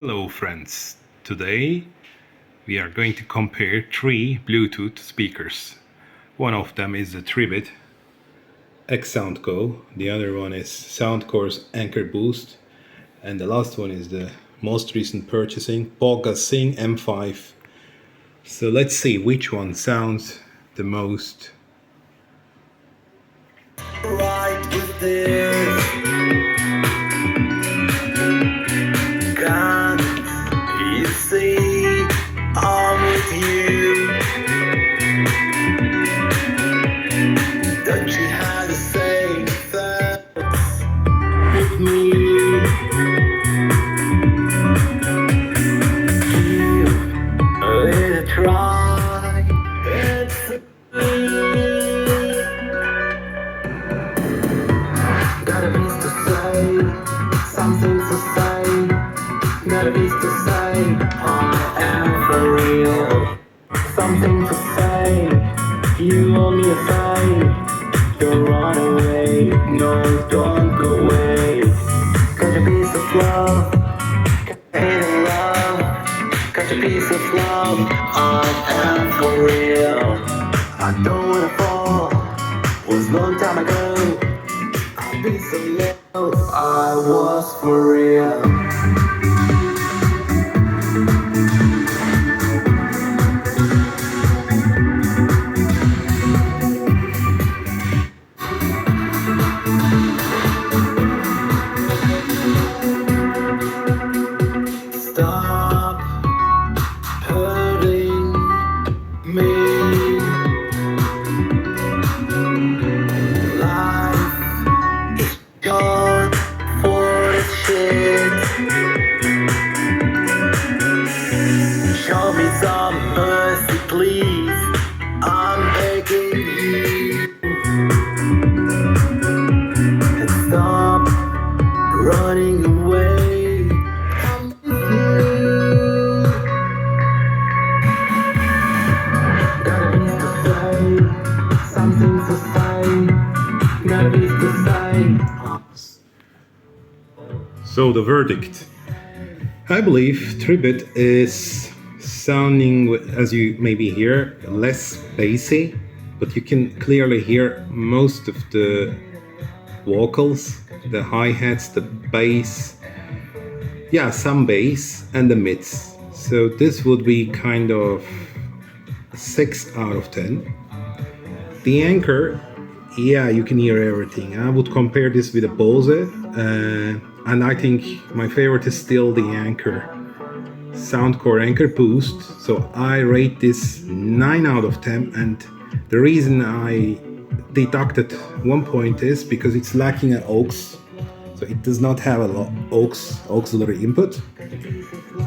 Hello friends, today we are going to compare three Bluetooth speakers. One of them is the Tribit XSound Go, the other one is Soundcore's Anker Boost, and the last one is the most recent purchasing, Bogasing M5. So let's see which one sounds the most. Right with this, can't you see I'm with you? Don't you have the same thoughts with me? Give it a try. It's got a piece to say, something to say. Got a piece to say, I am for real. Something to say, you owe me a fight. Don't run away, no, don't go away. Got a piece of love, hidden love. Got a piece of love, I am for real. I don't wanna fall, was long time ago. I'll be so low, I was for real. Stop hurting me. Life is short for this shit. Show me some mercy, please. I'm begging you. And stop running away. Something to say, got a piece to say. So the verdict. I believe Tribit is sounding, as you maybe hear, less bassy, but you can clearly hear most of the vocals, the hi-hats, the bass, yeah, some bass, and the mids. So this would be kind of 6 out of 10. The Anker, yeah, you can hear everything. I would compare this with a Bose, and I think my favorite is still the Anker, Soundcore Anker Boost. So I rate this 9 out of 10, and the reason I deducted 1 point is because it's lacking an aux, so it does not have a auxiliary input.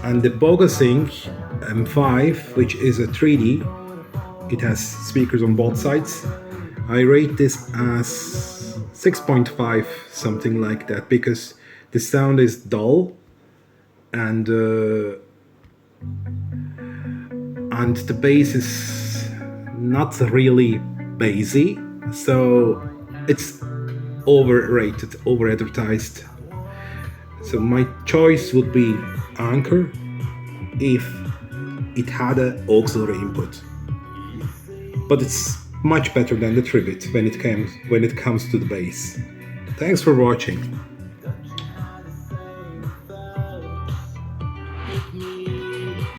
And the Bogasing M5, which is a 3D, it has speakers on both sides. I rate this as 6.5, something like that, because the sound is dull and the bass is not really bassy, so it's overrated, over advertised. So my choice would be Anker if it had an auxiliary input, but it's much better than the Tribit when it comes to the bass. Thanks for watching.